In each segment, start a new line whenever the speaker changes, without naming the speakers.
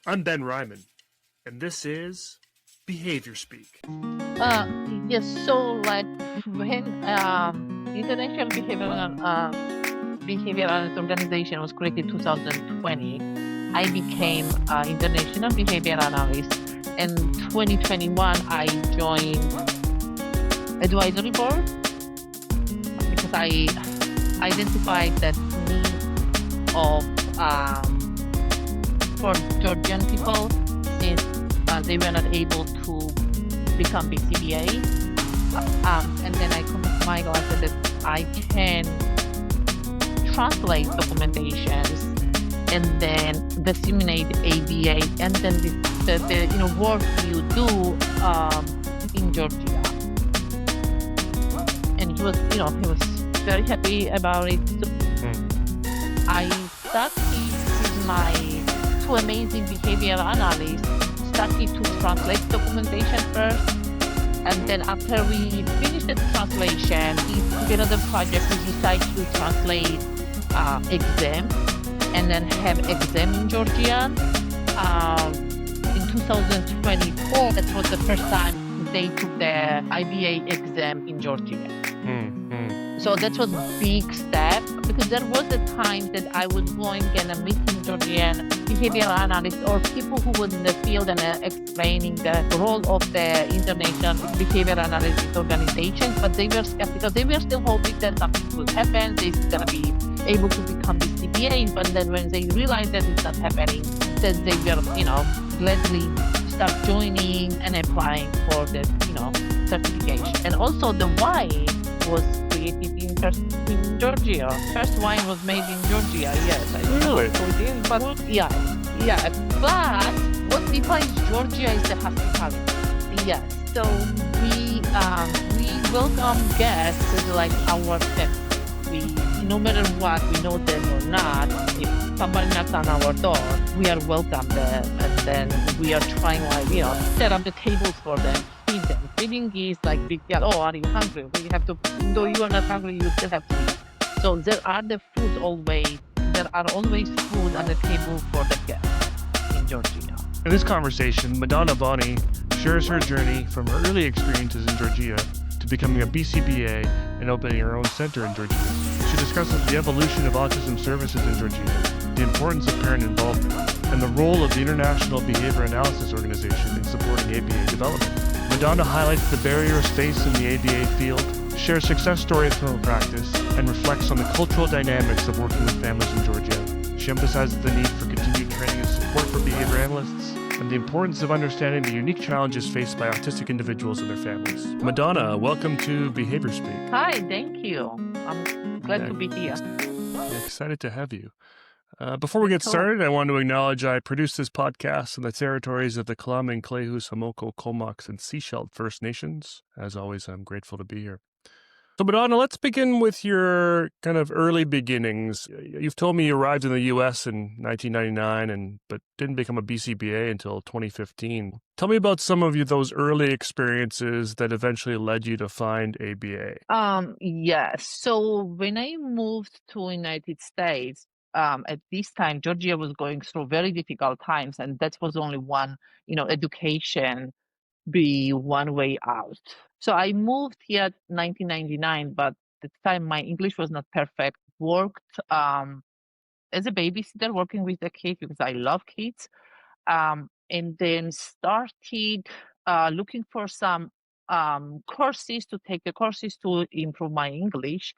I'm Ben Ryman, and this is Behaviour Speak.
Yes, so like when International Behavioral Analyst Organization was created in 2020, I became International Behavior Analyst. In 2021, I joined advisory board because I identified that need of for Georgian people since they were not able to become BCBA. And then I convinced Michael, I said that I can translate documentations and then disseminate ABA and then the work you do in Georgia. And he was very happy about it. So I started with my two amazing behavioral analysts, started to translate documentation first. And then after we finished the translation, in another project, we decided to translate exam and then have exam in Georgian. In 2024, that was the first time they took the IBAO exam in Georgia. So that was a big step because there was a time that I was going and meeting Georgian behavioral analysts or people who were in the field and explaining the role of the international behavioral analysis organizations, but they were skeptical. They were still hoping that something would happen. They're going to be able to become BCBA, but then when they realized that it's not happening, then they were, gladly start joining and applying for the, certification. And also the wine was created in Georgia. First wine was made in Georgia, yes.
Really?
But yeah. But what defines Georgia is the hospitality. Yes. So we welcome guests as like our pets. No matter what, we know them or not, if somebody knocks on our door, we are welcome them, and then we are trying set up the tables for them, feed them. Feeding is like big deal. Oh, are you hungry? We have to. Though you are not hungry, you still have to eat. So there are the food always. There are always food on the table for the guests in Georgia.
In this conversation, Madonna Bonny shares her journey from her early experiences in Georgia to becoming a BCBA and opening her own center in Georgia. She discusses the evolution of autism services in Georgia, the importance of parent involvement, and the role of the International Behavior Analysis Organization in supporting ABA development. Madonna highlights the barriers faced in the ABA field, shares success stories from her practice, and reflects on the cultural dynamics of working with families in Georgia. She emphasizes the need for continued training and support for behavior analysts, and the importance of understanding the unique challenges faced by autistic individuals and their families. Madonna, welcome to Behaviour Speak.
Hi, thank you. I'm glad to be here.
Excited to have you. Before we get started, I want to acknowledge I produce this podcast in the territories of the Kalamin, Klehus, Homoko, Comox, and Seashell First Nations. As always, I'm grateful to be here. So, Madonna, let's begin with your kind of early beginnings. You've told me you arrived in the U.S. in 1999, but didn't become a BCBA until 2015. Tell me about some of those early experiences that eventually led you to find ABA.
Yes. So when I moved to United States, at this time, Georgia was going through very difficult times, and that was only one, education be one way out. So I moved here in 1999, but at the time my English was not perfect. Worked as a babysitter, working with the kids because I love kids, and then started looking for some courses to take the courses to improve my English.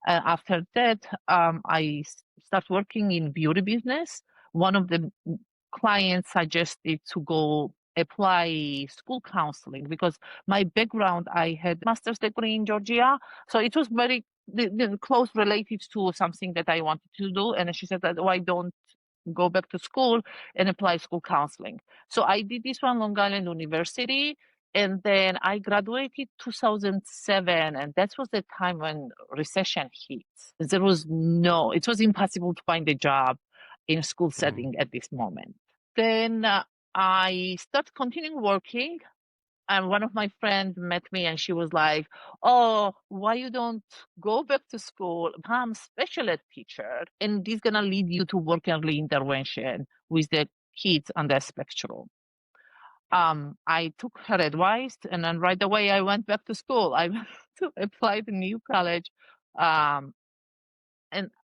After that, I started working in beauty business. One of the clients suggested to go apply school counseling because my background, I had master's degree in Georgia. So it was very close related to something that I wanted to do. And she said that, why don't go back to school and apply school counseling? So I did this one, Long Island University. And then I graduated 2007, and that was the time when recession hit. It was impossible to find a job in a school setting at this moment. Then I started continuing working, and one of my friends met me, and she was like, "Oh, why you don't go back to school, become special ed teacher, and this gonna lead you to work early intervention with the kids on the spectrum. I took her advice, and then right away I went back to school. I went to apply to new college. And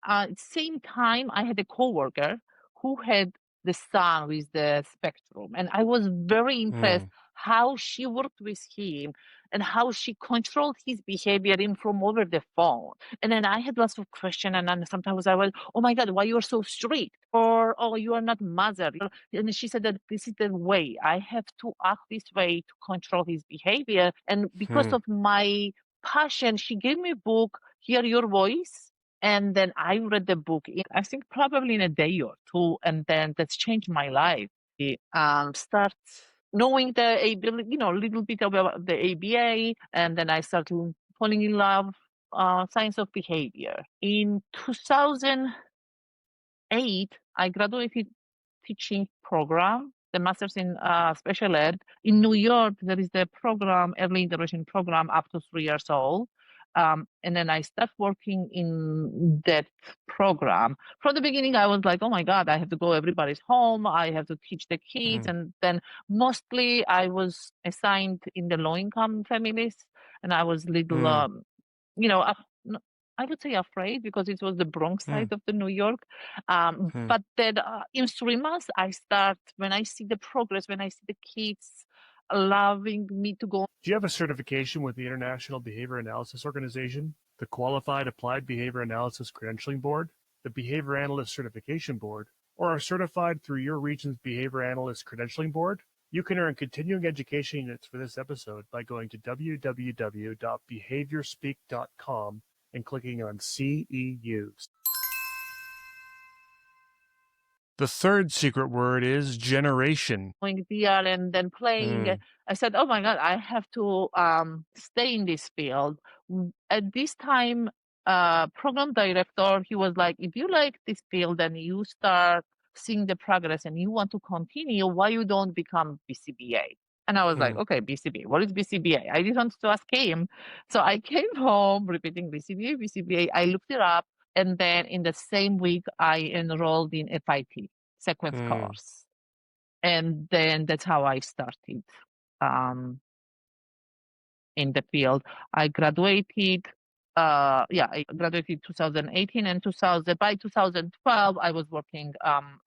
at the same time, I had a coworker who had the son with the spectrum, and I was very impressed how she worked with him and how she controlled his behavior in from over the phone. And then I had lots of questions, and then sometimes I was, "Oh my God, why you are so strict?" Or, "Oh, you are not mother." And she said that this is the way I have to act this way to control his behavior. And because of my passion, she gave me a book, Hear Your Voice. And then I read the book, I think probably in a day or two, and then that's changed my life. Start knowing the ABA, a little bit about the ABA, and then I started falling in love science of behavior. In 2008, I graduated teaching program, the master's in special ed. In New York, there is the program, early intervention program up to 3 years old. And then I started working in that program. From the beginning, I was like, oh my God, I have to go everybody's home. I have to teach the kids. And then mostly I was assigned in the low-income families. And I was little, I would say afraid because it was the Bronx side of the New York. But then in 3 months, when I see the progress, when I see the kids allowing me to go.
Do you have a certification with the International Behavior Analysis Organization, the Qualified Applied Behavior Analysis Credentialing Board, the Behavior Analyst Certification Board, or are certified through your region's Behavior Analyst Credentialing Board? You can earn continuing education units for this episode by going to www.behaviorspeak.com and clicking on CEUs. The third secret word is generation.
Going VR and then playing. I said, oh my God, I have to stay in this field. At this time, program director, he was like, if you like this field and you start seeing the progress and you want to continue, why you don't become BCBA? And I was like, okay, BCBA. What is BCBA? I didn't want to ask him. So I came home repeating BCBA, BCBA. I looked it up. And then in the same week, I enrolled in FIT, sequence course. And then that's how I started in the field. I graduated, I graduated 2018 and by 2012, I was working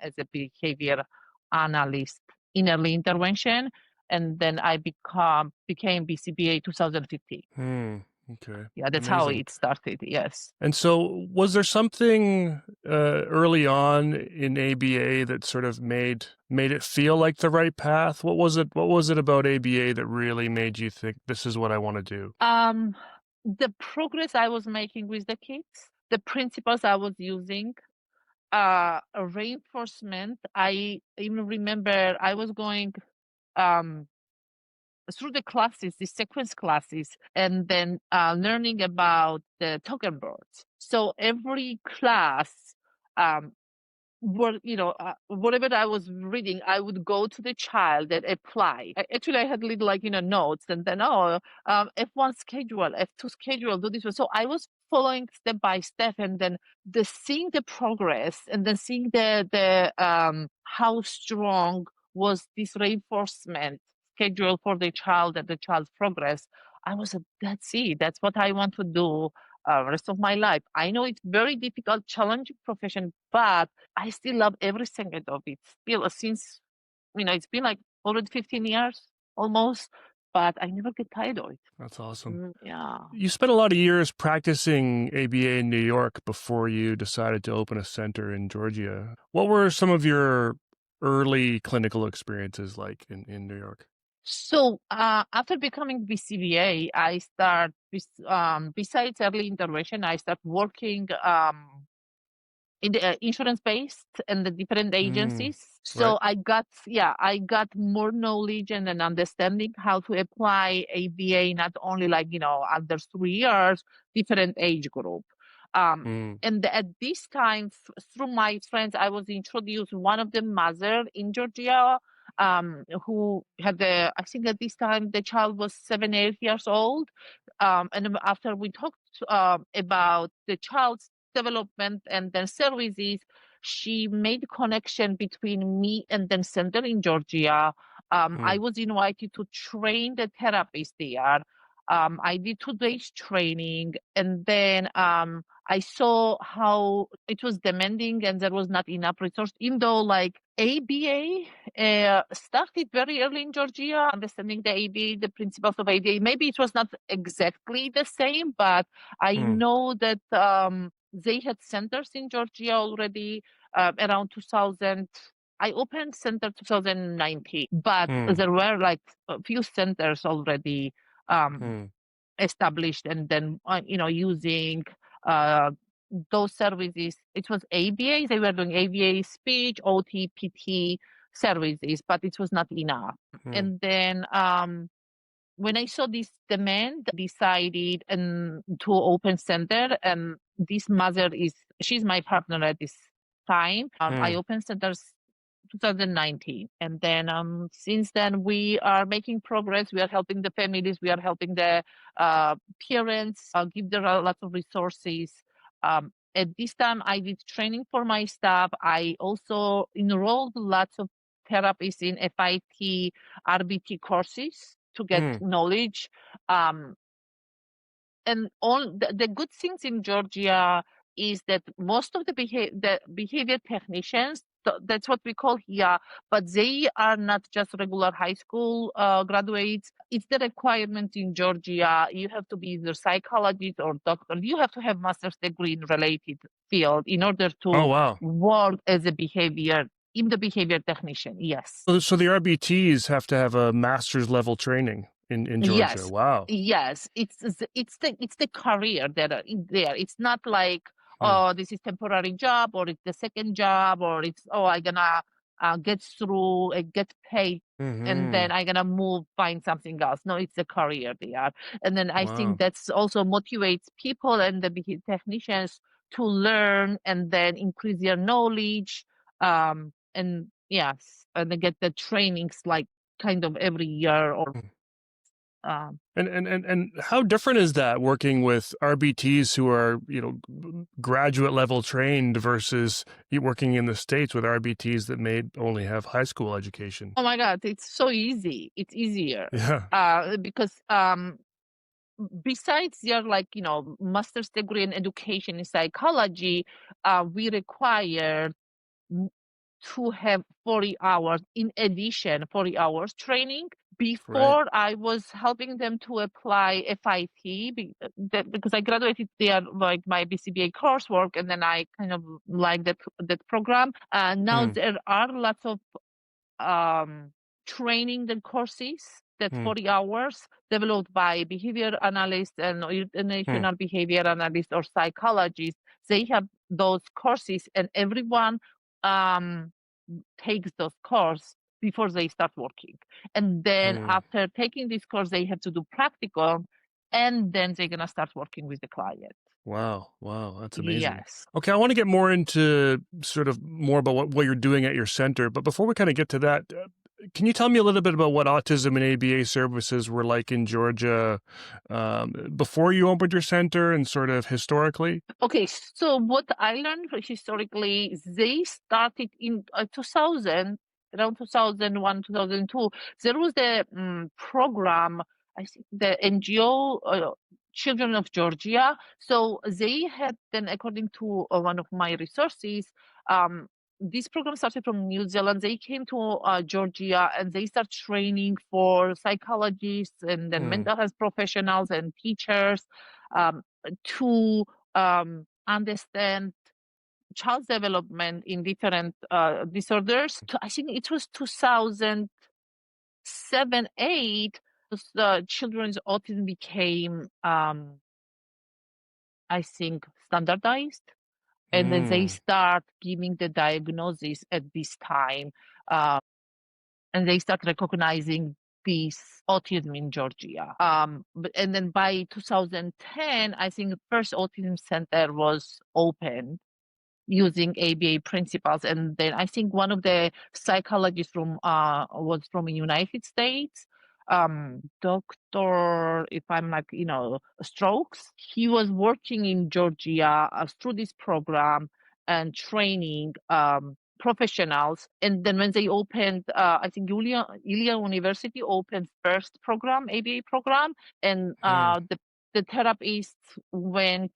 as a behavior analyst in early intervention. And then I became BCBA 2015.
Okay.
Yeah, that's
amazing.
how it started. Yes.
And so, was there something early on in ABA that sort of made it feel like the right path? What was it? What was it about ABA that really made you think this is what I want to do?
The progress I was making with the kids, the principles I was using, reinforcement. I even remember I was going through the classes, the sequence classes, and then learning about the token boards. So every class, whatever I was reading, I would go to the child and apply. I had little notes, and then F1 schedule, F2 schedule, do this. So I was following step by step, and then seeing the progress, and then seeing the how strong was this reinforcement schedule for the child and the child's progress. I was like, that's it. That's what I want to do rest of my life. I know it's very difficult, challenging profession, but I still love every second of it. Still, since it's been like already 15 years almost, but I never get tired of it.
That's awesome.
Yeah.
You spent a lot of years practicing ABA in New York before you decided to open a center in Georgia. What were some of your early clinical experiences like in New York?
So after becoming BCBA, I start besides early intervention, I start working in the insurance-based and the different agencies. So right. I got more knowledge and an understanding how to apply ABA, not only under 3 years, different age group. And at this time, through my friends, I was introduced one of the mother in Georgia who had I think at this time the child was 7-8 years old. And after we talked about the child's development and then services, she made connection between me and then center in Georgia. I was invited to train the therapist there. I did 2 days training, and then I saw how it was demanding and there was not enough resource, even though like ABA started very early in Georgia, understanding the ABA, the principles of ABA. Maybe it was not exactly the same, but I know that they had centers in Georgia already around 2000. I opened center 2019, but there were like a few centers already established, and then using those services. It was ABA. They were doing ABA speech, OT, PT services, but it was not enough. And then when I saw this demand, decided to open center. And this mother she's my partner at this time. I opened centers 2019, and then since then we are making progress. We are helping the families. We are helping the parents. Give them lots of resources. At this time, I did training for my staff. I also enrolled lots of therapists in FIT, RBT courses to get knowledge. And all the good things in Georgia is that most of the behavior technicians, that's what we call here, but they are not just regular high school graduates. It's the requirement in Georgia. You have to be either psychologist or doctor. You have to have master's degree in related field in order to work as a behavior technician. Yes.
So the RBTs have to have a master's level training in Georgia.
Yes.
Wow.
Yes, it's the career that are in there. It's not like, oh, this is temporary job, or it's the second job, or it's, oh, I gonna get through and get paid, and then I gonna move, find something else. No, it's a career there. And then I think that's also motivates people and the technicians to learn and then increase their knowledge. And yes, and they get the trainings like kind of every year or.
And how different is that working with RBTs who are, graduate level trained versus you working in the States with RBTs that may only have high school education?
Oh my God, it's so easy. It's easier.
Yeah.
Because besides your master's degree in education in psychology, we require to have 40 hours in addition, 40 hours training. Before, I was helping them to apply FIT because I graduated there, like my BCBA coursework, and then I kind of like that program. Now there are lots of training and courses that 40 hours developed by behavior analysts and international behavior analysts or psychologists. They have those courses, and everyone takes those courses before they start working. And then after taking this course, they have to do practical, and then they're going to start working with the client.
Wow. That's amazing.
Yes.
Okay, I want to get more into sort of more about what you're doing at your center. But before we kind of get to that, can you tell me a little bit about what autism and ABA services were like in Georgia before you opened your center and sort of historically?
Okay, so what I learned historically, they started in 2000, around 2001, 2002. There was the program, I think the NGO, Children of Georgia. So they had then, according to one of my resources, this program started from New Zealand. They came to Georgia, and they start training for psychologists and then mental health professionals and teachers to understand child development in different disorders. I think it was 2007, 8, the children's autism became, I think, standardized. And then they start giving the diagnosis at this time. And they start recognizing this autism in Georgia. And then by 2010, I think the first autism center was opened using ABA principles. And then I think one of the psychologists was from the United States, doctor, if I'm like, Strokes. He was working in Georgia through this program. and training professionals. And then when they opened, I think Ilia University opened first program, ABA program, and the therapists went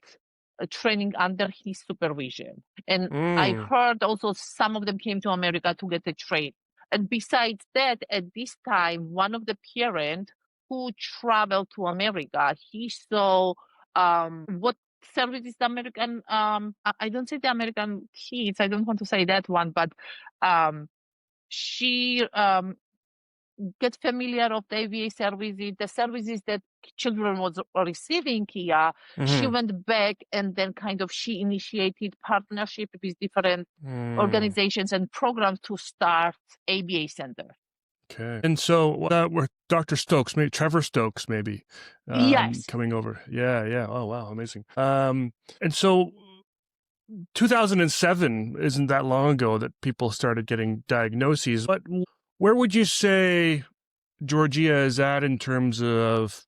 training under his supervision. And I heard also some of them came to America to get the training. And besides that, at this time, one of the parents who traveled to America, he saw what services the American, I don't say the American kids, I don't want to say that one, but she get familiar of the ABA services, the services that children was receiving here. She went back and then kind of she initiated partnership with different organizations and programs to start ABA Center.
Okay. And so that were Dr. Stokes, maybe Trevor Stokes, maybe
Yes.
coming over. Yeah. Oh, wow. Amazing. And so 2007 isn't that long ago that people started getting diagnoses. But where would you say Georgia is at in terms of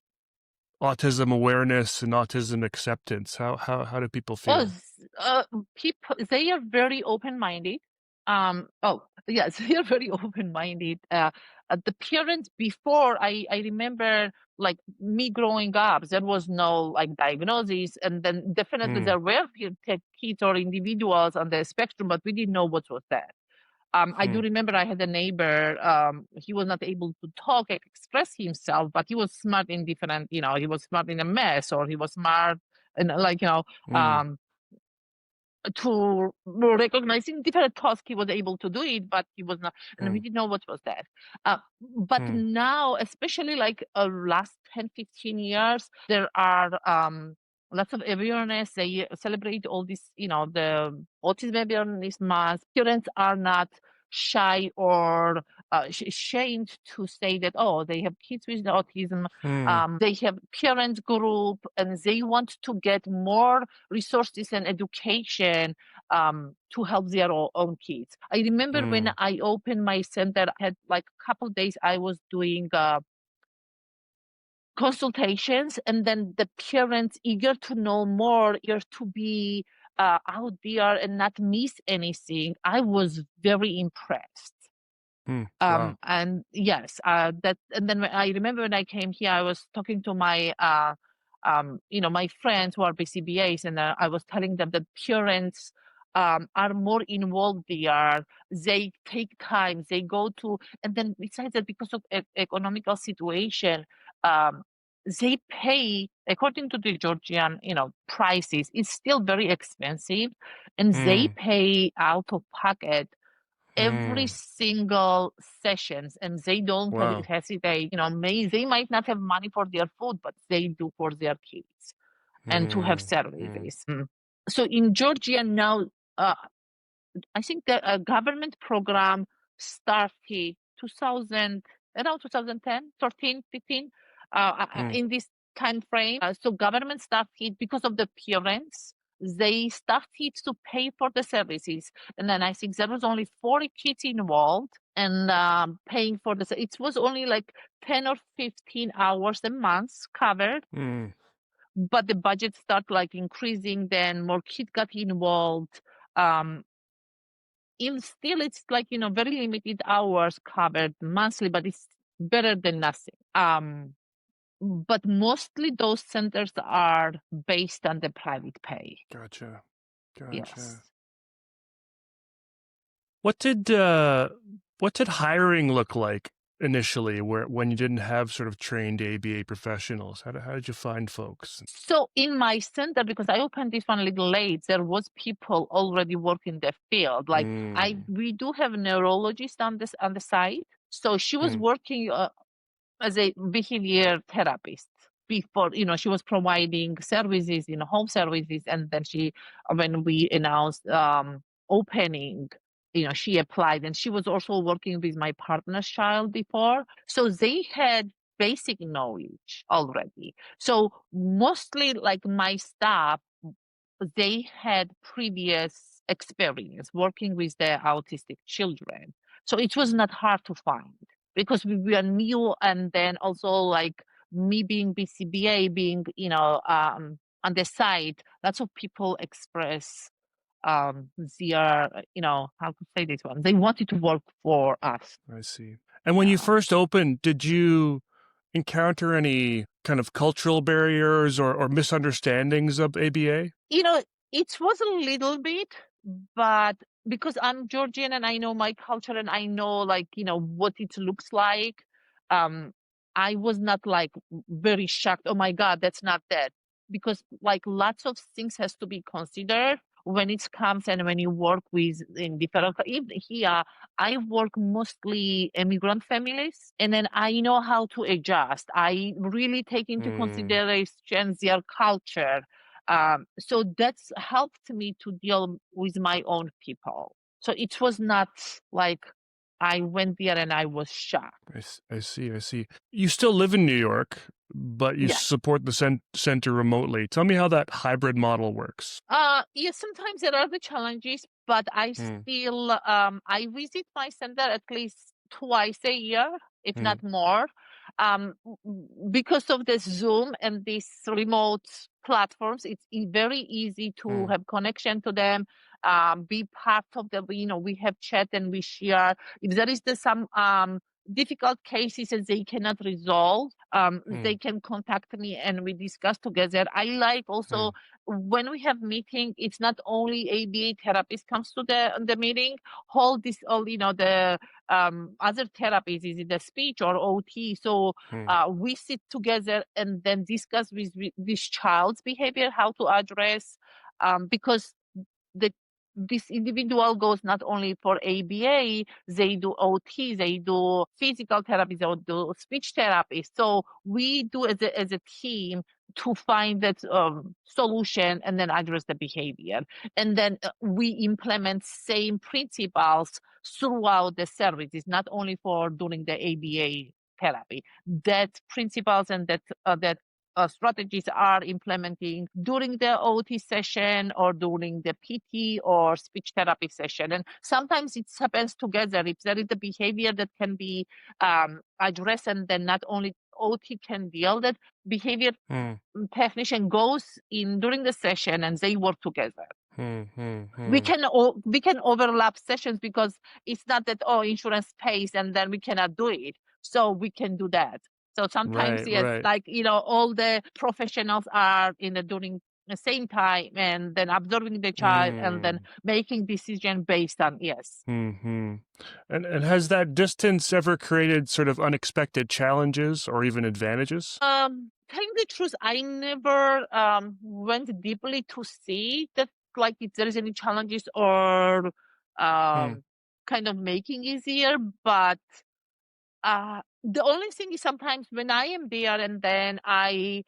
autism awareness and autism acceptance? How do people feel?
People, they are very open-minded. Yes, they are very open-minded. The parents before, I remember like me growing up, there was no like diagnosis, and then definitely there were kids or individuals on the spectrum, but we didn't know what was that. I do remember I had a neighbor, he was not able to talk, express himself, but he was smart in different, he was smart in a mess, or he was smart and like, to recognizing different tasks, he was able to do it, but he was not, and we didn't know what was that. But now, especially like last 10, 15 years, there are lots of awareness. They celebrate all this, the Autism Awareness Month. Parents are not shy or ashamed to say that, they have kids with autism. They have parent group, and they want to get more resources and education to help their own kids. I remember when I opened my center, I had like a couple of days I was doing consultations, and then the parents eager to know more, eager to be out there and not miss anything. I was very impressed.
Wow.
And yes, and then I remember when I came here, I was talking to my my friends who are BCBAs, and I was telling them that parents are more involved there. They take time, they go to, and then besides that, because of economical situation, they pay according to the Georgian, prices. It's still very expensive, and they pay out of pocket every single sessions, and they don't hesitate. They might not have money for their food, but they do for their kids and to have services. So in Georgia now, I think the government program started around 2010, 13, 15, in this time frame. So government started because of the parents. They started to pay for the services. And then I think there was only 40 kids involved and paying for it was only like 10 or 15 hours a month covered. But the budget started like increasing, then more kids got involved. Still it's like, very limited hours covered monthly, but it's better than nothing. But mostly those centers are based on the private pay.
Gotcha.
Yes.
What did hiring look like initially, when you didn't have sort of trained ABA professionals? How did you find folks?
So in my center, because I opened this one a little late, there was people already working the field. Like we do have a neurologist on the side, so she was working as a behavior therapist before. She was providing services, home services, and then when we announced opening, she applied, and she was also working with my partner's child before. So they had basic knowledge already. So mostly like my staff, they had previous experience working with the autistic children. So it was not hard to find because we were new. And then also like me being BCBA, being, on the side, lots of people express they are, how to say this one? They wanted to work for us.
I see. And when you first opened, did you encounter any kind of cultural barriers or misunderstandings of ABA?
It was a little bit, but because I'm Georgian and I know my culture and I know what it looks like, I was not like very shocked. Oh my God, that's not that. Because like lots of things has to be considered when it comes and when you work with in different even here, I work mostly immigrant families and then I know how to adjust. I really take into consideration their culture. So that's helped me to deal with my own people. So it was not like I went there and I was shocked.
I see. You still live in New York, but you
Yeah.
support the center remotely. Tell me how that hybrid model works.
Yeah, sometimes there are the challenges, but I still I visit my center at least twice a year, if not more. Because of the Zoom and these remote platforms, it's very easy to have connection to them, be part of the, we have chat and we share. If there is some difficult cases that they cannot resolve, they can contact me and we discuss together. I like also when we have meeting, it's not only ABA therapist comes to the meeting, all the other therapies, is it the speech or OT? So we sit together and then discuss with this child's behavior, how to address, because this individual goes not only for ABA, they do OT, they do physical therapy, they do speech therapy. So we do as a team to find that solution and then address the behavior. And then we implement same principles throughout the services, not only for during the ABA therapy. That principles and that strategies are implementing during the OT session or during the PT or speech therapy session. And sometimes it happens together. If there is a behavior that can be addressed and then not only OT can deal that behavior technician goes in during the session and they work together. We can overlap sessions because it's not that insurance pays and then we cannot do it. So we can do that. So sometimes like all the professionals are during the same time and then observing the child and then making decision based on
And has that distance ever created sort of unexpected challenges or even advantages?
Telling the truth, I never went deeply to see that like if there is any challenges or kind of making easier, but the only thing is sometimes when I am there and then I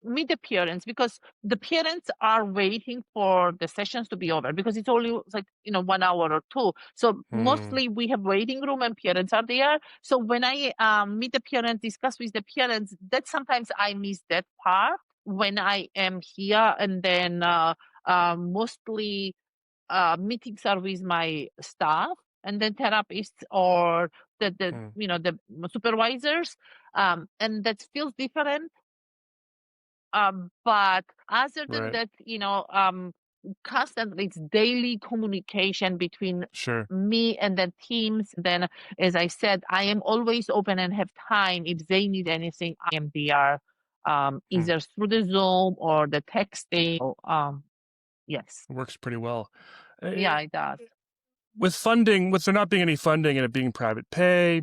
meet the parents, because the parents are waiting for the sessions to be over because it's only like 1 hour or two. So mostly we have waiting room and parents are there. So when I meet the parents, discuss with the parents, that sometimes I miss that part when I am here, and then mostly meetings are with my staff and then therapists or the supervisors, and that feels different. But other than that, constantly it's daily communication between me and the teams. Then, as I said, I am always open and have time. If they need anything, I am there, either through the Zoom or the texting. Yes.
It works pretty well.
Yeah, it does.
With there not being any funding and it being private pay,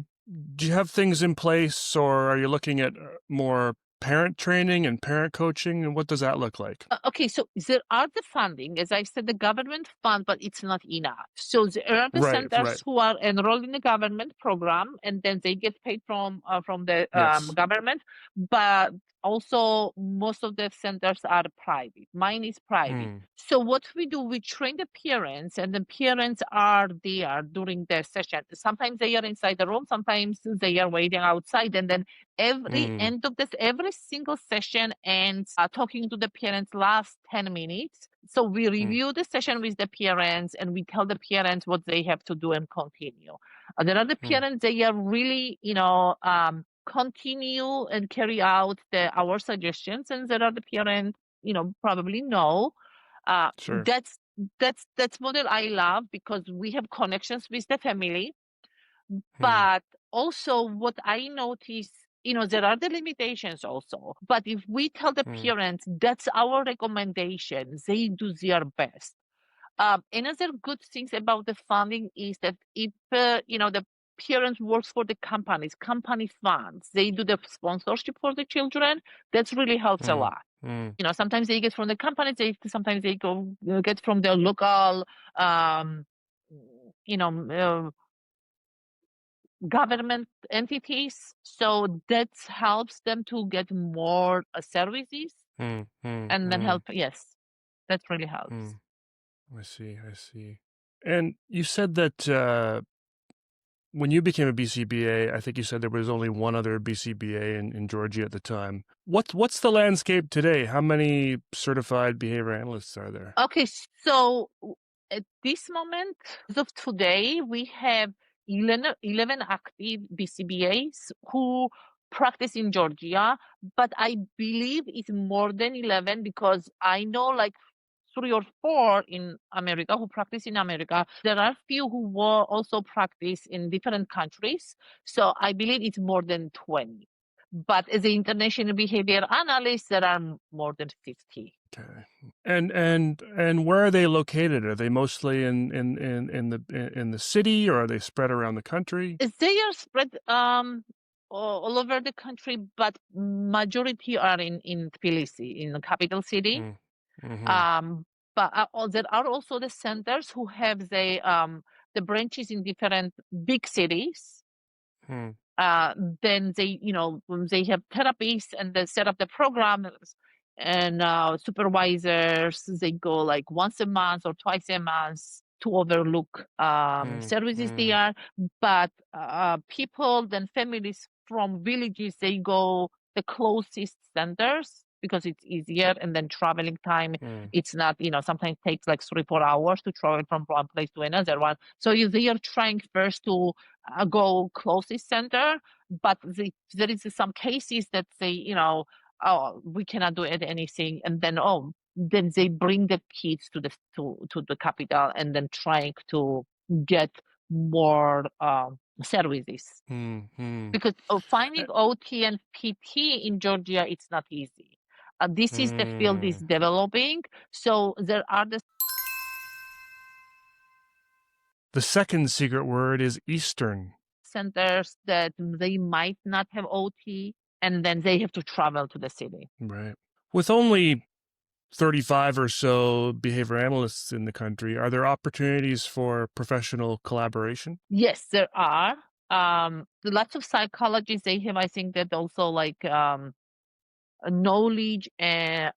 do you have things in place, or are you looking at more parent training and parent coaching, and what does that look like?
Okay, so there are the funding, as I said, the government fund, but it's not enough. So there are the centers who are enrolled in the government program, and then they get paid from the government, but also most of the centers are private. Mine is private. So what we do, we train the parents, and the parents are there during the session. Sometimes they are inside the room, sometimes they are waiting outside, and then end of every single session ends talking to the parents last 10 minutes. So we review the session with the parents and we tell the parents what they have to do and continue. There are the parents, they are really, continue and carry out our suggestions, and there are the parents, probably no. That's that's model I love because we have connections with the family. But also what I notice, there are the limitations also. But if we tell the parents that's our recommendation, they do their best. Another good things about the funding is that if the parents works for the company funds, they do the sponsorship for the children. That really helps a lot. Sometimes they get from the companies, sometimes they get from their local, government entities. So that helps them to get more services and then help. Yes, that really helps.
I see. And you said that when you became a BCBA, I think you said there was only one other BCBA in Georgia at the time. What's the landscape today? How many certified behavior analysts are there?
Okay, so at this moment, as of today, we have 11 active BCBAs who practice in Georgia, but I believe it's more than 11 because I know like 3 or 4 in America who practice in America. There are few who will also practice in different countries. So I believe it's more than 20. But as an international behavior analyst, there are more than 50.
Okay. And where are they located? Are they mostly in the city, or are they spread around the country?
They are spread all over the country, but majority are in Tbilisi, in the capital city. But there are also the centers who have the branches in different big cities. Then they have therapists and they set up the programs and supervisors. They go like once a month or twice a month to overlook services there. But people, then families from villages, they go the closest centers because it's easier, and then traveling time, it's not, sometimes takes like 3-4 hours to travel from one place to another one. So they are trying first to go closest center, but there is some cases that say, oh, we cannot do anything, and then they bring the kids to the capital and then trying to get more services. Because finding OT and PT in Georgia, it's not easy. This is the field is developing, so there are
the second secret word is Eastern
centers that they might not have OT, and then they have to travel to the city.
Right. With only 35 or so behavior analysts in the country, are there opportunities for professional collaboration?
Yes, there are. Lots of psychologists, they have, I think, that also like knowledge in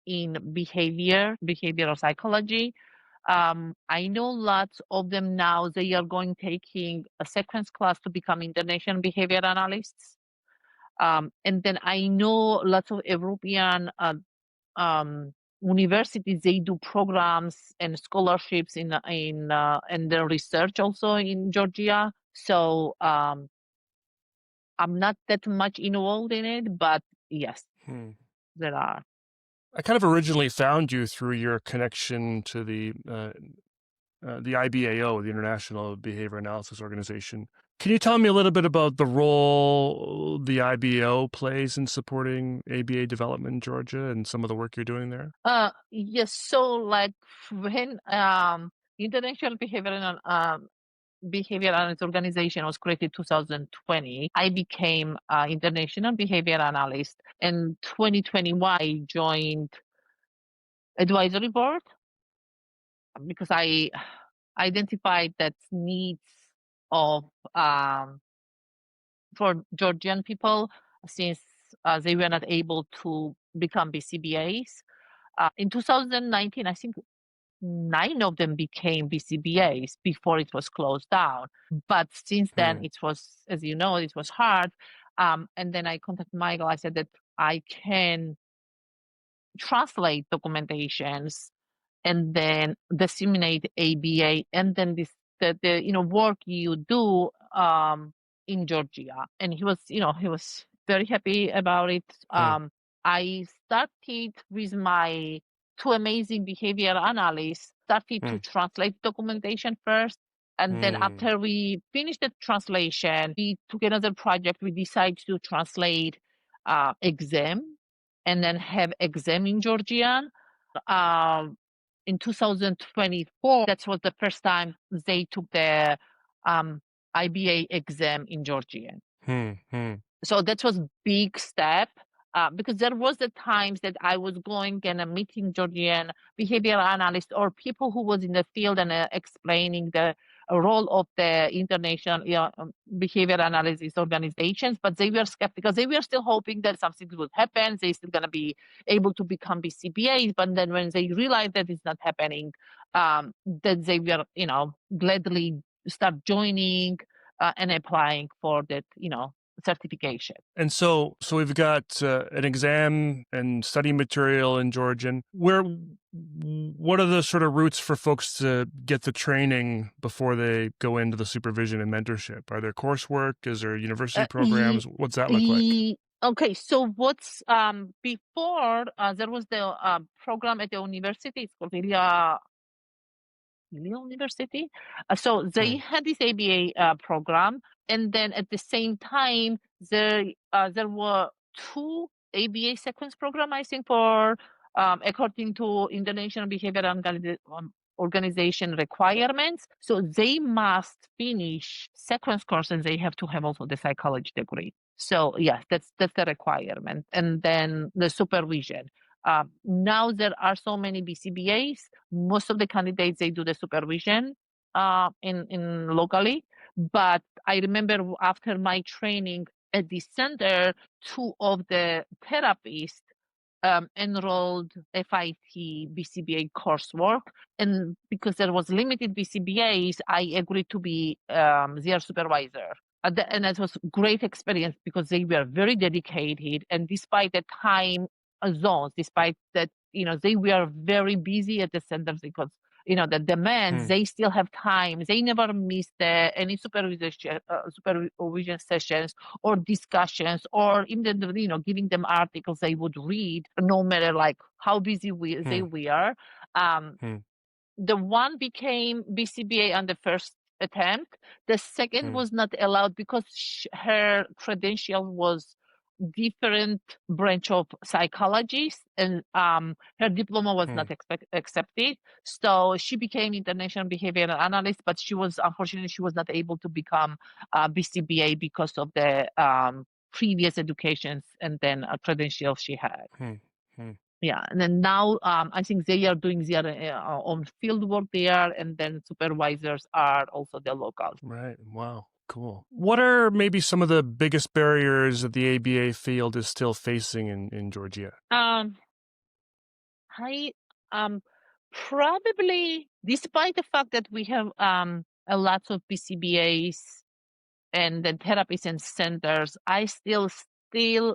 behavioral psychology. I know lots of them now, they are taking a sequence class to become international behavior analysts. And then I know lots of European universities, they do programs and scholarships in the research also in Georgia. So I'm not that much involved in it, but yes, there are.
I kind of originally found you through your connection to the IBAO, the International Behavior Analysis Organization. Can you tell me a little bit about the role the IBAO plays in supporting ABA development in Georgia and some of the work you're doing there?
Yes. So like when International Behavior Analysis Organization was created 2020, I became International Behavior Analyst. In 2021, I joined advisory board because I identified that needs of for Georgian people, since they were not able to become BCBAs. In 2019, I think 9 of them became BCBAs before it was closed down. But since then, it was, as you know, it was hard. And then I contacted Michael. I said that I can translate documentations and then disseminate ABA, and then the work you do in Georgia. And he was very happy about it. I started with my two amazing behavior analysts started to translate documentation first. And then after we finished the translation, we took another project. We decided to translate exam and then have exam in Georgian. In 2024, that was the first time they took the IBA exam in Georgian. So that was a big step. Because there was the times that I was going and meeting Georgian behavioral analysts or people who was in the field and explaining the role of the international behavior analysis organizations, but they were skeptical. They were still hoping that something would happen. They're still going to be able to become BCBAs, but then when they realized that it's not happening, that they were, gladly start joining and applying for that, certification.
And so we've got an exam and study material in Georgian. What are the sort of routes for folks to get the training before they go into the supervision and mentorship? Are there coursework? Is there university programs? What's that look like?
Okay, so what's before there was the program at the university. It's called University. So they had this ABA program, and then at the same time there were two ABA sequence program, I think, for according to International Behavior Organization requirements. So they must finish sequence course, and they have to have also the psychology degree. So yes, that's the requirement, and then the supervision. Now there are so many BCBAs. Most of the candidates, they do the supervision in locally. But I remember after my training at this center, two of the therapists enrolled FIT BCBA coursework. And because there was limited BCBAs, I agreed to be their supervisor. And that was great experience because they were very dedicated. And despite the time zones, despite that, they were very busy at the centers because, the demands, they still have time. They never missed any supervision sessions or discussions, or even, giving them articles they would read, no matter like how busy they were. The one became BCBA on the first attempt. The second was not allowed because her credential was different branch of psychologist, and her diploma was not accepted. So she became international behavioral analyst, but unfortunately she was not able to become BCBA because of the previous educations and then credentials she had. Yeah, and then now I think they are doing their own field work there, and then supervisors are also the locals.
Right. Wow. Cool. What are maybe some of the biggest barriers that the ABA field is still facing in Georgia?
Probably, despite the fact that we have a lot of BCBAs and then therapists and centers, I still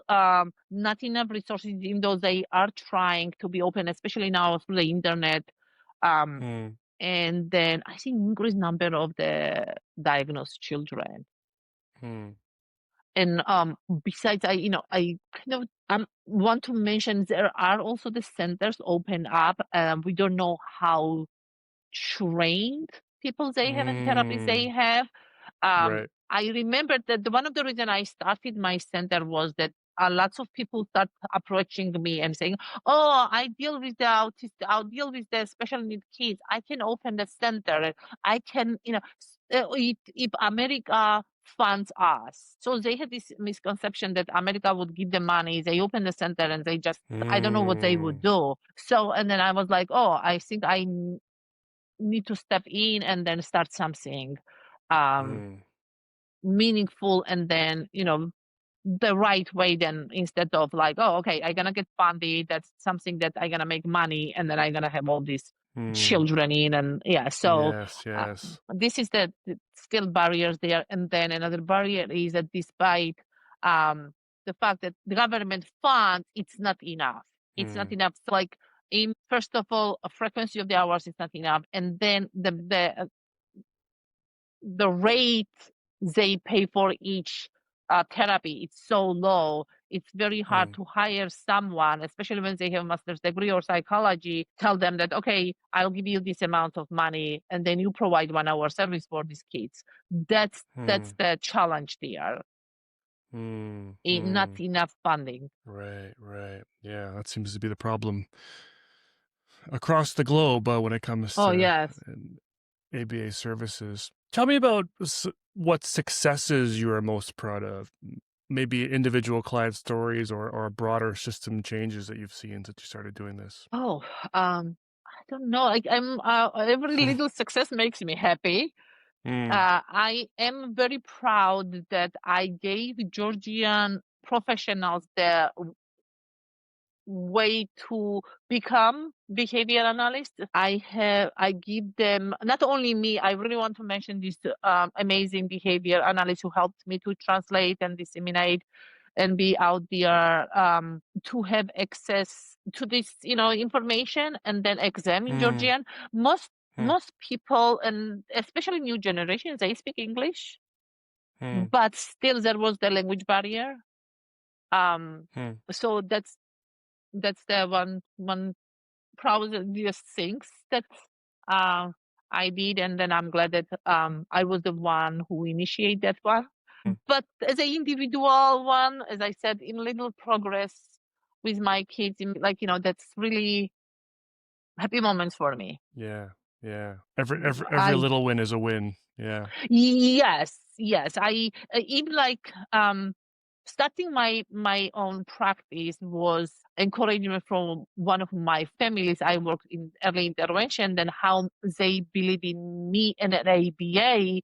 not enough resources, even though they are trying to be open, especially now through the internet. And then I think increased number of the diagnosed children. And besides, I kind of want to mention there are also the centers open up. We don't know how trained people they have and therapists they have.
Right.
I remember that one of the reasons I started my center was that lots of people start approaching me and saying, "Oh, I deal with the autistic, I'll deal with the special need kids. I can open the center. I can, if America funds us." So they had this misconception that America would give them money. They open the center and they just, I don't know what they would do. So, and then I was like, oh, I think I need to step in and then start something meaningful, and then the right way, then instead of like, oh, okay, I'm gonna get funded, that's something that I'm gonna make money, and then I'm gonna have all these children in, and so
yes.
this is the skill barriers there. And then another barrier is that despite the fact that the government funds, it's not enough. It's not enough. So like, first of all, a frequency of the hours is not enough, and then the rate they pay for each therapy, it's so low. It's very hard
Mm,
to hire someone, especially when they have a master's degree or psychology, tell them that, okay, I'll give you this amount of money and then you provide 1 hour service for these kids. That's
mm,
the challenge there.
mm,
Not
mm.
enough funding.
Right, right. Yeah, that seems to be the problem across the globe when it comes
Oh,
to
yes.
ABA services. Tell me about what successes you are most proud of. Maybe individual client stories or broader system changes that you've seen since you started doing this.
Oh, I don't know. Every little success makes me happy.
Mm,
I am very proud that I gave Georgian professionals the way to become behavior analysts. I give them, not only me, I really want to mention this amazing behavior analyst who helped me to translate and disseminate and be out there to have access to this, information and then exam in
mm,
Georgian. Most
mm,
most people, and especially new generations, they speak English,
mm,
but still there was the language barrier. Um,
mm,
so that's the one proudest things that uh, I did, and then I'm glad that I was the one who initiated that one.
mm,
But as an individual one, as I said, in little progress with my kids, that's really happy moments for me.
yeah, yeah. Every
I
little win is a win. Yeah.
Yes. I even like starting my own practice was encouragement from one of my families. I worked in early intervention, then how they believe in me and at ABA.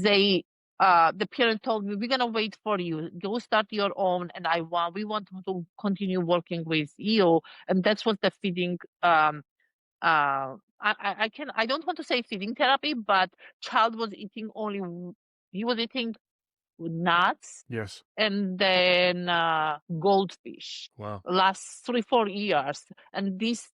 They the parent told me, we're gonna wait for you. Go start your own, and we want to continue working with you. And that's what the feeding I don't want to say feeding therapy, but child was eating he was eating nuts
Yes.
and then goldfish
Wow.
last 3-4 years, and these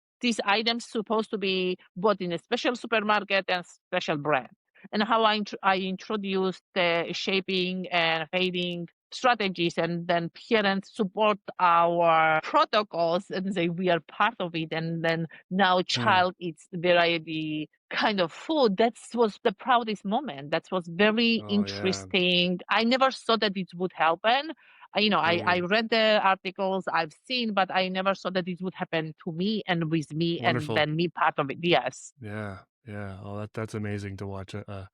items supposed to be bought in a special supermarket and special brand. And how I introduced the shaping and feeding strategies, and then parents support our protocols and say we are part of it, and then now
Mm.
child eats variety kind of food. That was the proudest moment. That was very
Oh yeah.
interesting. I never thought that it would happen. I
Mm.
read the articles, I've seen, but I never thought that it would happen to me and with me, and
Wonderful.
then me part of it. Yes.
Yeah. Yeah. Oh, that's amazing to watch a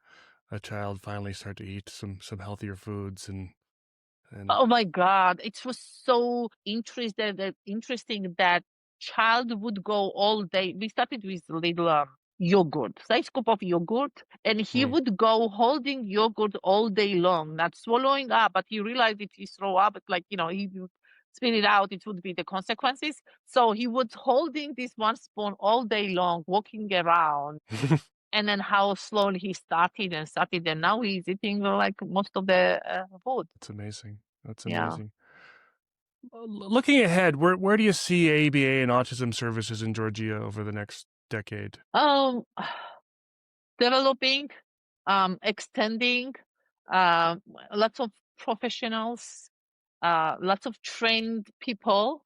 child finally start to eat some healthier foods and
Oh my God, it was so interesting that child would go all day. We started with little yogurt, size scoop of yogurt, and he
mm.
would go holding yogurt all day long, not swallowing up. But he realized if he throw up, it's like he would spit it out. It would be the consequences. So he was holding this one spoon all day long, walking around, and then how slowly he started, and now he's eating like most of the food.
That's amazing. That's
Yeah.
amazing. Looking ahead, where do you see ABA and autism services in Georgia over the next decade?
Um, Developing, extending, uh, lots of professionals, lots of trained people,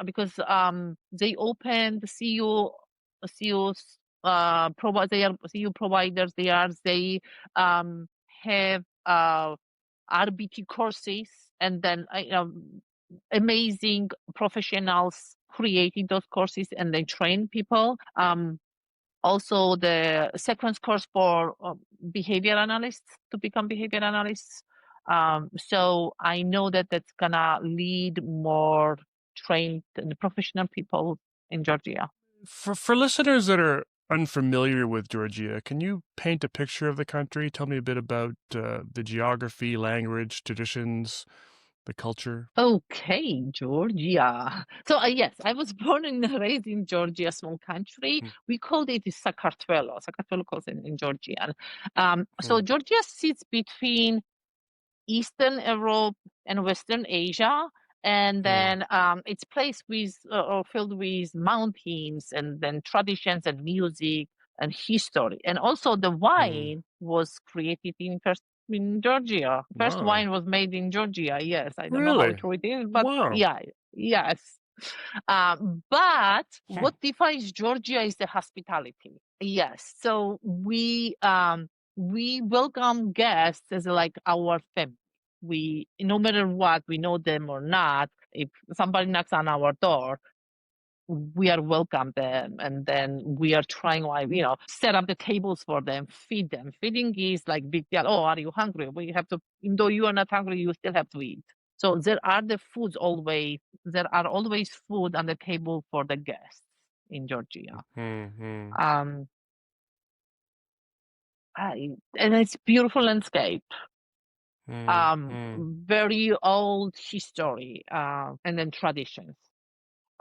because they opened CUs, they are CU providers. They have RBT courses, and then amazing professionals creating those courses and they train people. Also the sequence course for behavior analysts to become behavior analysts. So I know that that's gonna lead more trained and professional people in Georgia.
For listeners that are unfamiliar with Georgia, can you paint a picture of the country? Tell me a bit about the geography, language, traditions, the culture.
Okay, Georgia. So yes, I was born and raised in Georgia, small country.
Hmm.
We called it Sakartvelo. Sakartvelo calls it in Georgian.
Hmm.
So Georgia sits between Eastern Europe and Western Asia. And
Hmm.
then it's placed with or filled with mountains and then traditions and music and history. And also the
Hmm.
wine was created in first in Georgia. First
Wow.
wine was made in Georgia. Yes, I don't know how
Really?
true it is, but
Wow.
yeah, yes. But
Hmm.
what defines Georgia is the hospitality. Yes, so we welcome guests as like our family. We, no matter what, we know them or not. If somebody knocks on our door, we are welcome them, and then we are trying, like, set up the tables for them, feed them. Feeding is like big deal. Oh, are you hungry? We have to, even though you are not hungry, you still have to eat. So there are always food on the table for the guests in Georgia.
Hmm.
Um, and it's beautiful landscape.
Hmm.
Very old history, and then traditions.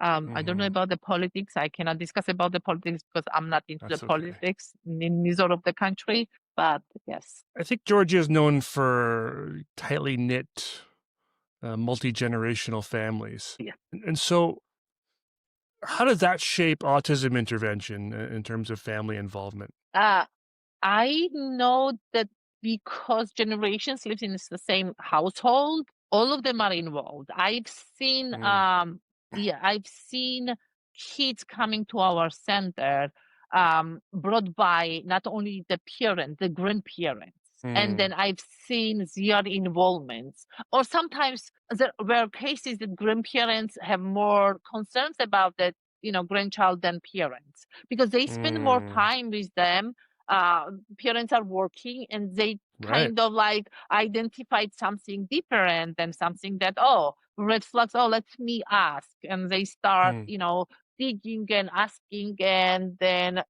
I don't know
Hmm.
about the politics. I cannot discuss about the politics because I'm not into the
That's okay.
politics in neither of the country. But yes,
I think Georgia is known for tightly knit, multi-generational families.
yeah.
And so how does that shape autism intervention in terms of family involvement?
I know that because generations live in the same household, all of them are involved.
Mm.
I've seen kids coming to our center, brought by not only the parents, the grandparents. And then
Mm.
I've seen their involvements. Or sometimes there were cases that grandparents have more concerns about that, grandchild than parents, because they spend more
Mm.
time with them. Parents are working, and they
Right.
kind of like identified something different than something that, red flags, let me ask. And they start,
Mm.
digging and asking, and then,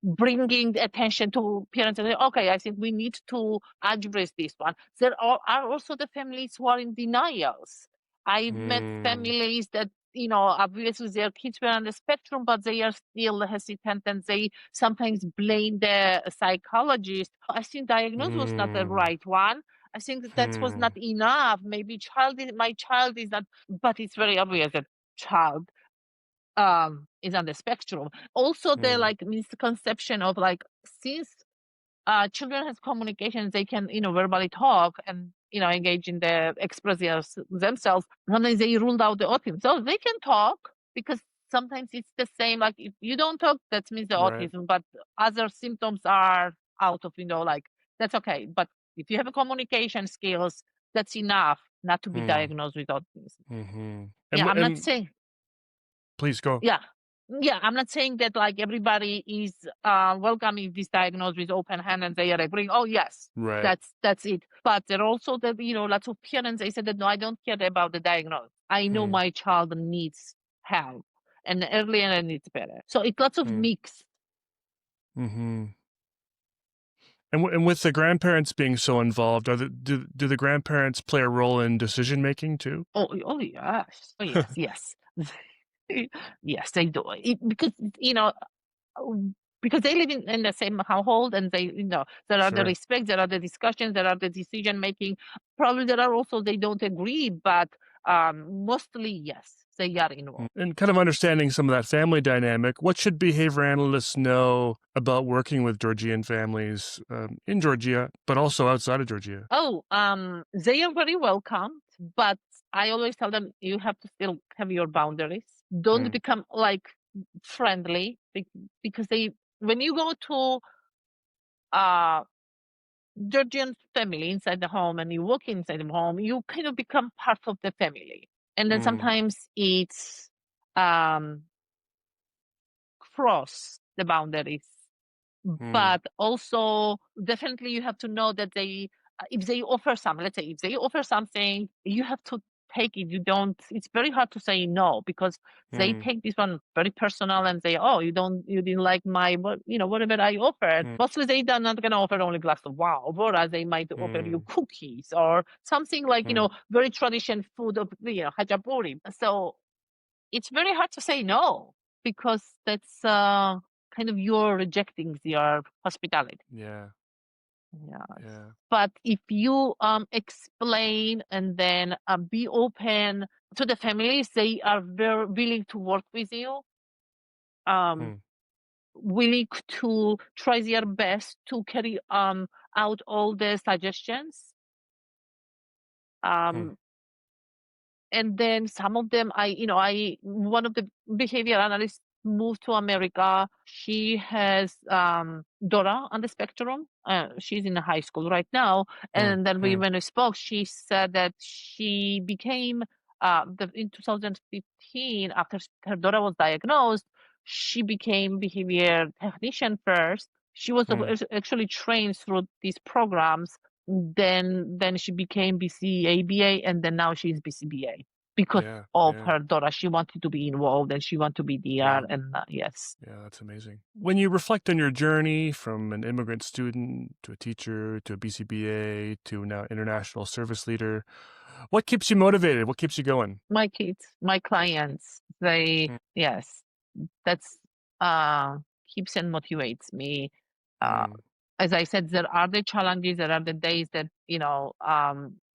bringing attention to parents and say, okay, I think we need to address this one. There are also the families who are in denials. I've met
Mm.
families that, obviously their kids were on the spectrum, but they are still hesitant, and they sometimes blame the psychologist. I think diagnosis was not the
Mm.
right one. I think that was not
Mm.
enough. Maybe my child is not, but it's very obvious that child is on the spectrum. Also, the
Mm.
like misconception of like, since children has communication, they can, verbally talk and, engage in the express themselves. Sometimes they ruled out the autism. So they can talk, because sometimes it's the same. Like, if you don't talk, that means the
Right.
autism, but other symptoms are out of, like, that's okay. But if you have a communication skills, that's enough not to be
Mm.
diagnosed with autism.
Mm-hmm.
Yeah, I'm not
And
saying.
please go.
Yeah. Yeah, I'm not saying that like everybody is welcoming this diagnosis with open hand and they are agreeing, oh yes,
Right.
that's it. But there are also the, lots of parents, they said that no, I don't care about the diagnosis. I know
Mm.
my child needs help, and earlier and it's better. So it's lots of
Mm.
mix.
Mm-hmm. And with the grandparents being so involved, do the grandparents play a role in decision making too?
Oh yes. Oh yes, yes. Yes, they do. Because, because they live in the same household, and they, there are the
Sure.
respect, there are the discussions, there are the decision making. Probably there are also they don't agree, but mostly yes, they are involved.
And kind of understanding some of that family dynamic, what should behavior analysts know about working with Georgian families in Georgia, but also outside of Georgia?
Oh, they are very welcome, but I always tell them you have to still have your boundaries. Don't
Mm.
become like friendly, because when you go to uh Georgian family inside the home, and you walk inside the home, you kind of become part of the family. And then
Mm.
sometimes it's um, cross the boundaries.
Mm.
But also, definitely, you have to know that if they offer something, let's say, if they offer something, you have to take it. It's very hard to say no, because they
Mm.
take this one very personal and say, oh, you didn't like whatever I offered.
Mm.
Mostly they are not going to offer only glass of wine, whereas they might offer you
Mm.
cookies or something like,
Mm.
very traditional food of, hachapuri. So it's very hard to say no, because that's kind of you're rejecting their hospitality.
Yeah.
Yeah.
Yeah.
But if you explain, and then be open to the families, they are very willing to work with you. Um,
Mm.
willing to try their best to carry out all the suggestions. And then some of them, one of the behavior analysts moved to America. She has daughter on the spectrum. She's in high school right now. And then when we spoke, she said that she became, in 2015, after her daughter was diagnosed, she became behavior technician first. She was actually trained through these programs. Then she became BCABA, and then now she's BCBA because of her daughter. She wanted to be involved and she wanted to be there. And yes.
Yeah, that's amazing. When you reflect on your journey from an immigrant student to a teacher to a BCBA to now international service leader, what keeps you motivated? What keeps you going?
My kids, my clients, yes, that's keeps and motivates me. As I said, there are the challenges, there are the days that,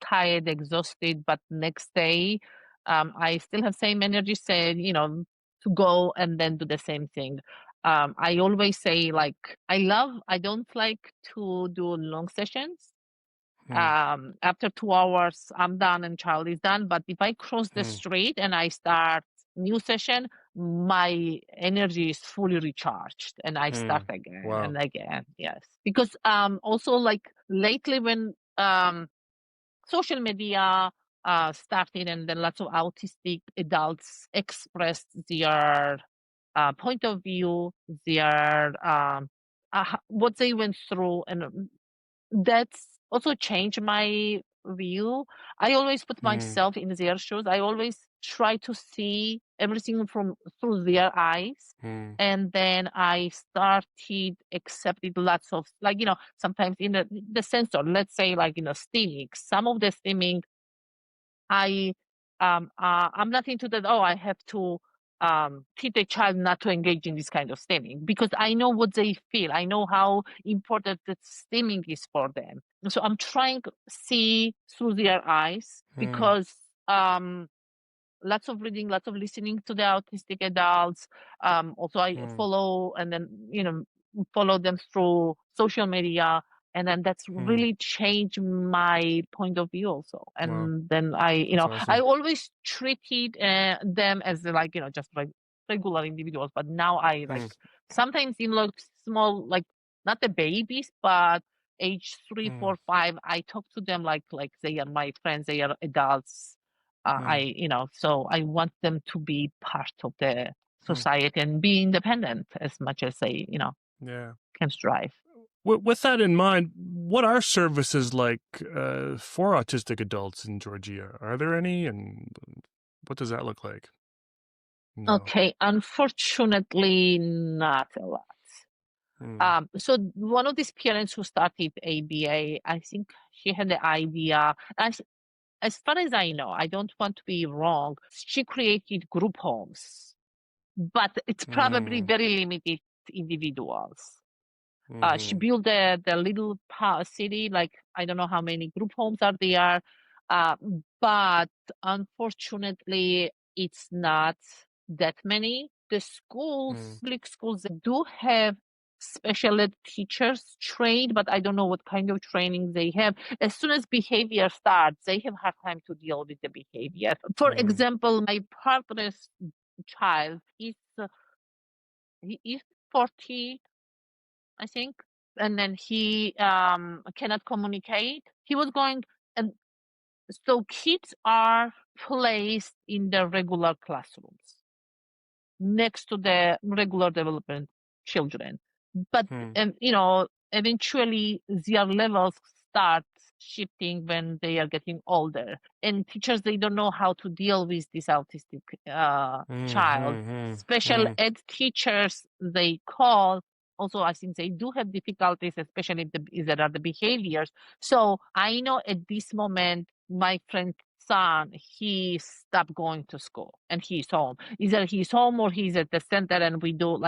tired, exhausted, but next day, I still have same energy, to go and then do the same thing. I always say, I don't like to do long sessions. After 2 hours, I'm done and child is done. But if I cross the street and I start new session, my energy is fully recharged and I start again and again. Yes. Because also lately when social media started and then lots of autistic adults expressed their point of view, their what they went through, and that's also changed my view. I always put myself in their shoes. I always try to see everything through their eyes. And then I started accepting lots of, sometimes in the sensor, let's say stimming. Some of the stimming, I'm not into that. Oh, I have to teach a child not to engage in this kind of stimming because I know what they feel. I know how important that stimming is for them. So I'm trying to see through their eyes because lots of reading, lots of listening to the autistic adults. Also, I follow and then, follow them through social media. And then that's really changed my point of view also. And then I always treated them as just like regular individuals. But now I sometimes in small, not the babies, but age 3, 4, 5, I talk to them like they are my friends, they are adults. So I want them to be part of the society and be independent as much as they, can strive.
With that in mind, what are services like for autistic adults in Georgia? Are there any, and what does that look like?
No. Okay, unfortunately, not a lot. So one of these parents who started ABA, I think she had the idea. As far as I know, I don't want to be wrong. She created group homes, but it's probably very limited individuals. She built the little city, I don't know how many group homes are there, but unfortunately, it's not that many. The schools, public schools, do have special ed teachers trained, but I don't know what kind of training they have. As soon as behavior starts, they have hard time to deal with the behavior. For example, my partner's child he is 40, I think, and then he cannot communicate. He was going, and so kids are placed in the regular classrooms next to the regular development children. But eventually their levels start shifting when they are getting older, and teachers, they don't know how to deal with this autistic child. Special ed teachers, they call. Also, I think they do have difficulties, especially if there are the behaviors. So I know at this moment, my friend's son, he stopped going to school and he's home. Either he's home or he's at the center, and we do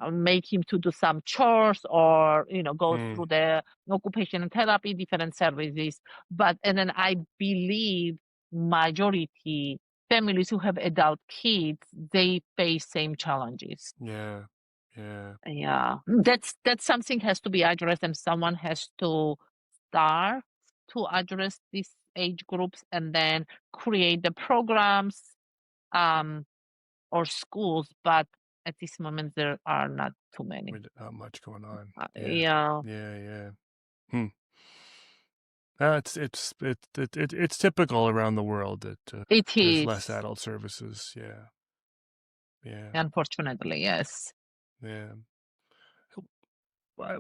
make him to do some chores or go through the occupational therapy, different services. And then I believe majority families who have adult kids, they face same challenges.
Yeah.
Yeah, that's something has to be addressed, and someone has to start to address these age groups, and then create the programs or schools. But at this moment, there are not too many.
Not much going on.
Yeah.
Hmm. It's typical around the world that
It
there's less
is,
adult services. Yeah.
unfortunately, yes.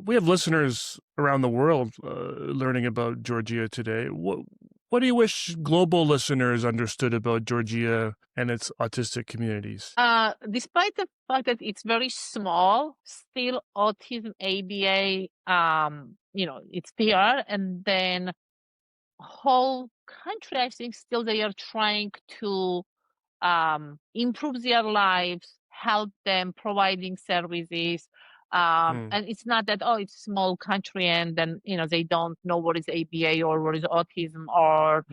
We have listeners around the world learning about Georgia today. What do you wish global listeners understood about Georgia and its autistic communities?
Despite the fact that it's very small, still Autism ABA, it's there, and then whole country, I think, still they are trying to improve their lives, help them, providing services. And it's not that, it's a small country and then, they don't know what is ABA or what is autism, or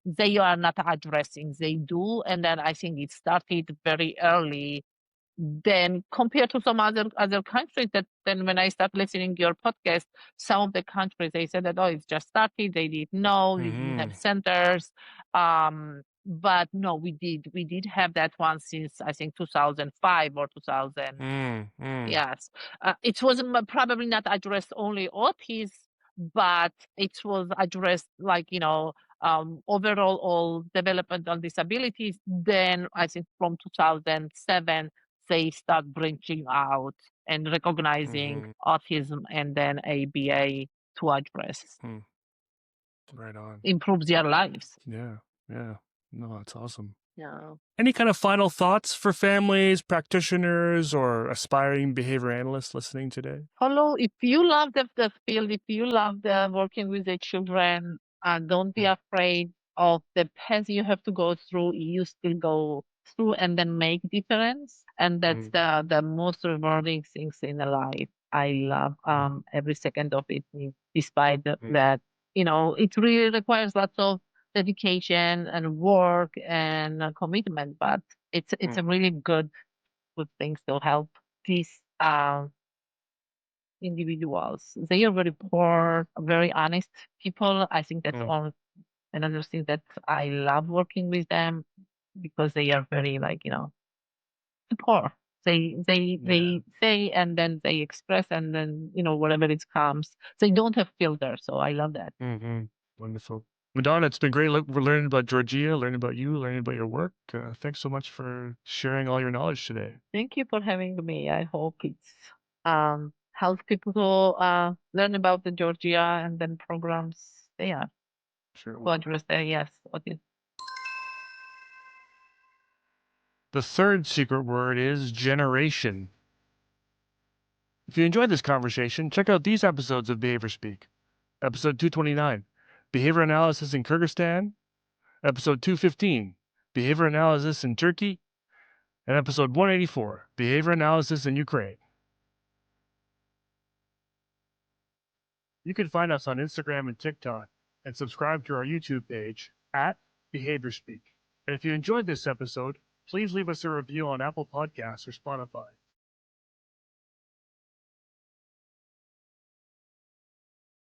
they are not addressing. They do. And then I think it started very early. Then compared to some other countries, that then when I start listening to your podcast, some of the countries, they said that, it's just started, they didn't know, we didn't have centers. But no, we did have that one since I think 2005 or 2000. Yes. It was probably not addressed only autism, but it was addressed like, overall all developmental disabilities. Then I think from 2007, they start branching out and recognizing autism, and then ABA to address.
Right on.
Improve their lives.
Yeah. No, that's awesome.
Yeah.
Any kind of final thoughts for families, practitioners, or aspiring behavior analysts listening today?
Follow, if you love the field, if you love the working with the children, don't be afraid of the path you have to go through. You still go through and then make difference. And that's the most rewarding things in a life. I love every second of it, despite that, it really requires lots of dedication and work and commitment, but it's a really good thing to help these individuals. They are very poor, very honest people. I think that's all another thing that I love working with them, because they are very poor. They say and then they express, and then whatever it comes. They don't have filter, so I love that.
Wonderful. Madonna, it's been great we're learning about Georgia, learning about you, learning about your work. Thanks so much for sharing all your knowledge today.
Thank you for having me. I hope it's helps people to learn about the Georgia and then programs there.
Sure.
To address their autism.
The third secret word is generation. If you enjoyed this conversation, check out these episodes of Behavior Speak. Episode 229, Behavior Analysis in Kyrgyzstan. Episode 215, Behavior Analysis in Turkey. And episode 184, Behavior Analysis in Ukraine. You can find us on Instagram and TikTok, and subscribe to our YouTube page at Behavior Speak. And if you enjoyed this episode, please leave us a review on Apple Podcasts or Spotify.